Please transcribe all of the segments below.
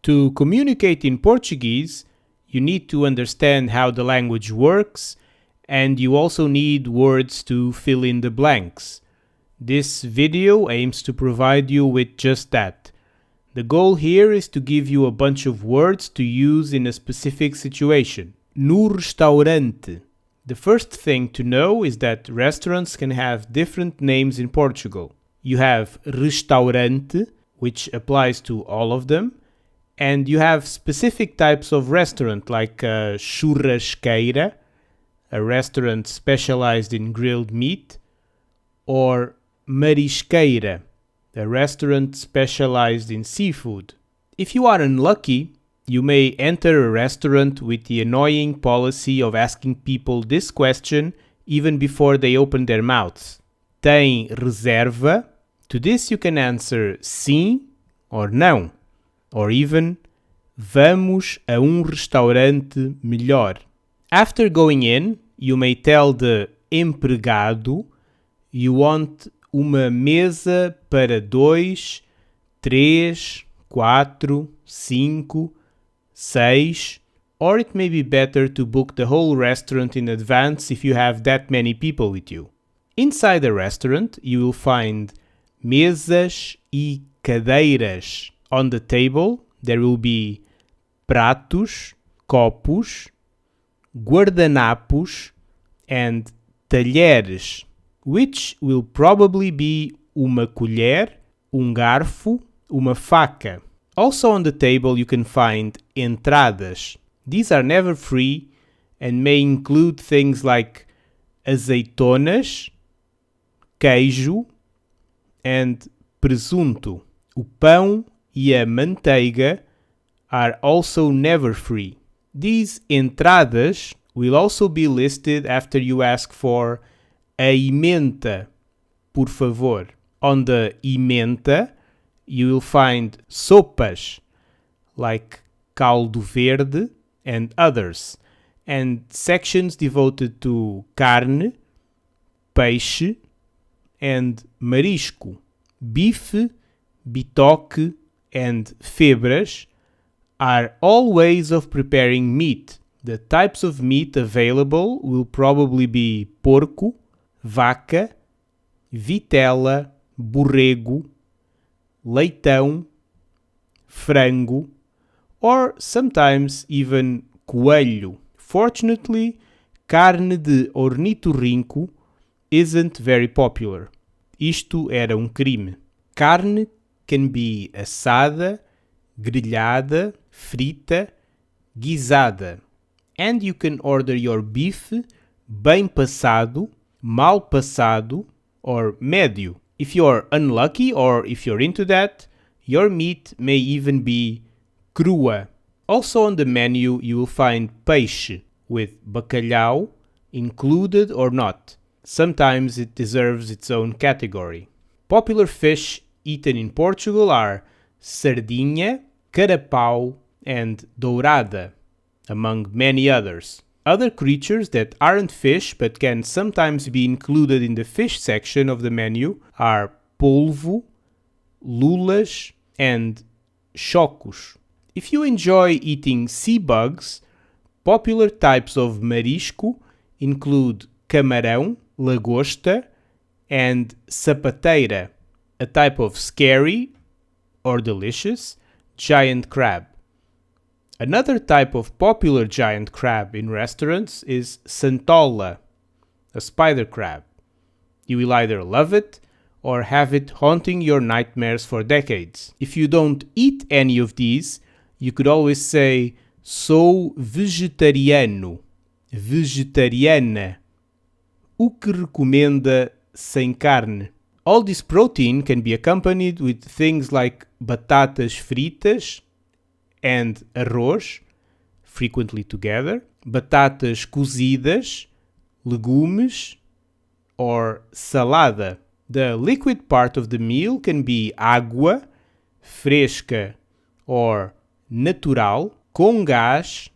To communicate in Portuguese, you need to understand how the language works, and you also need words to fill in the blanks. This video aims to provide you with just that. The goal here is to give you a bunch of words to use in a specific situation. No restaurante. The first thing to know is that restaurants can have different names in Portugal. You have restaurante, which applies to all of them, and you have specific types of restaurant like CHURRASQUEIRA, a restaurant specialized in grilled meat, or MARISQUEIRA, a restaurant specialized in seafood. If you are unlucky, you may enter a restaurant with the annoying policy of asking people this question even before they open their mouths. Tem reserva? To this you can answer sim or não, or even vamos a restaurante melhor. After going in, you may tell the empregado you want uma mesa para 2, 3, 4, 5, 6, or it may be better to book the whole restaurant in advance if you have that many people with you. Inside the restaurant, you will find MESAS E CADEIRAS. On the table, there will be pratos, copos, guardanapos, and talheres, which will probably be uma colher, garfo, uma faca. Also on the table you can find entradas. These are never free and may include things like azeitonas, queijo, and presunto. O pão e a manteiga are also never free. These entradas will also be listed after you ask for a emenda, por favor. On the emenda, you will find sopas like CALDO VERDE and others, and sections devoted to carne, peixe, and marisco. Bife, bitoque, and febras are all ways of preparing meat. The types of meat available will probably be porco, vaca, vitela, borrego, leitão, frango, or sometimes even coelho. Fortunately, CARNE DE ORNITORRINCO isn't very popular. Isto era crime. Carne can be assada, grelhada, frita, guisada. And you can order your beef bem passado, mal passado, or médio. If you're unlucky or if you're into that, your meat may even be crua. Also on the menu you will find peixe with bacalhau included or not. Sometimes it deserves its own category. Popular fish eaten in Portugal are sardinha, CARAPAU, and dourada, among many others. Other creatures that aren't fish but can sometimes be included in the fish section of the menu are polvo, lulas, and chocos. If you enjoy eating sea bugs, popular types of marisco include camarão, lagosta, and sapateira, a type of scary or delicious giant crab. Another type of popular giant crab in restaurants is santola, a spider crab. You will either love it or have it haunting your nightmares for decades. If you don't eat any of these, you could always say, sou vegetariano, vegetariana. O que recomenda sem carne? All this protein can be accompanied with things like batatas fritas and arroz, frequently together, batatas cozidas, legumes, or salada. The liquid part of the meal can be água, fresca or natural, com gás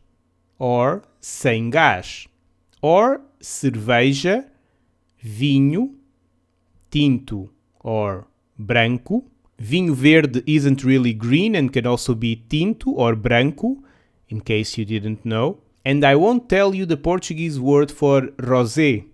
or sem gás, or cerveja, vinho, tinto or branco, Vinho verde isn't really green and can also be tinto or branco, in case you didn't know. And I won't tell you the Portuguese word for rosé,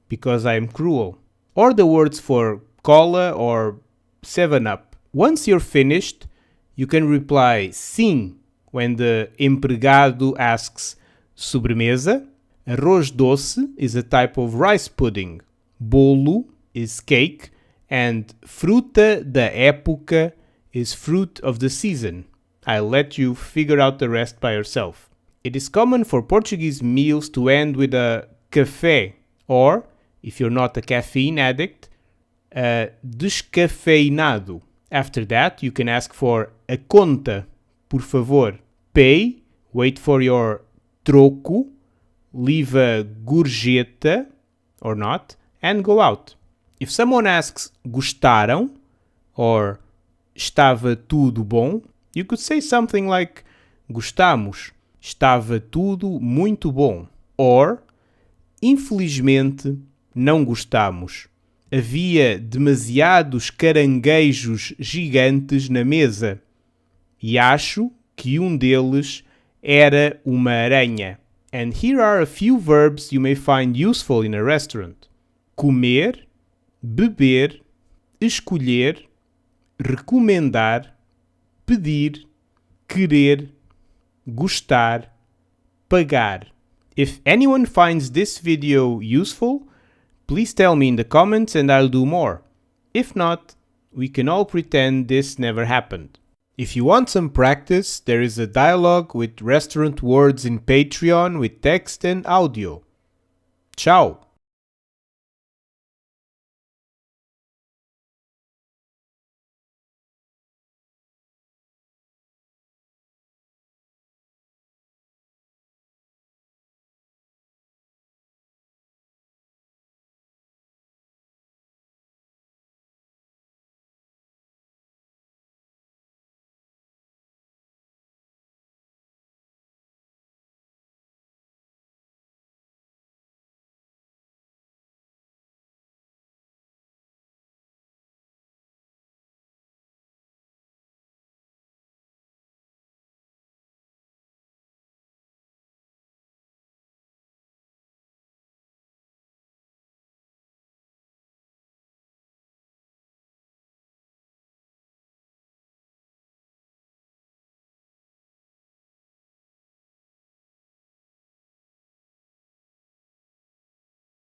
because I am cruel. Or the words for cola or 7-Up. Once you're finished, you can reply sim when the empregado asks sobremesa. Arroz doce is a type of rice pudding. Bolo is cake. And fruta da época is fruit of the season. I'll let you figure out the rest by yourself. It is common for Portuguese meals to end with a café, or, if you're not a caffeine addict, a descafeinado. After that, you can ask for a conta, por favor. Pay, wait for your troco, leave a gorjeta, or not, and go out. If someone asks gostaram or estava tudo bom, you could say something like gostamos, estava tudo muito bom. Or, infelizmente, não gostamos. Havia demasiados caranguejos gigantes na mesa e acho que um deles era uma aranha. And here are a few verbs you may find useful in a restaurant. Comer, beber, escolher, recomendar, pedir, querer, gostar, pagar. If anyone finds this video useful, please tell me in the comments and I'll do more. If not, we can all pretend this never happened. If you want some practice, there is a dialogue with restaurant words in Patreon with text and audio. Ciao!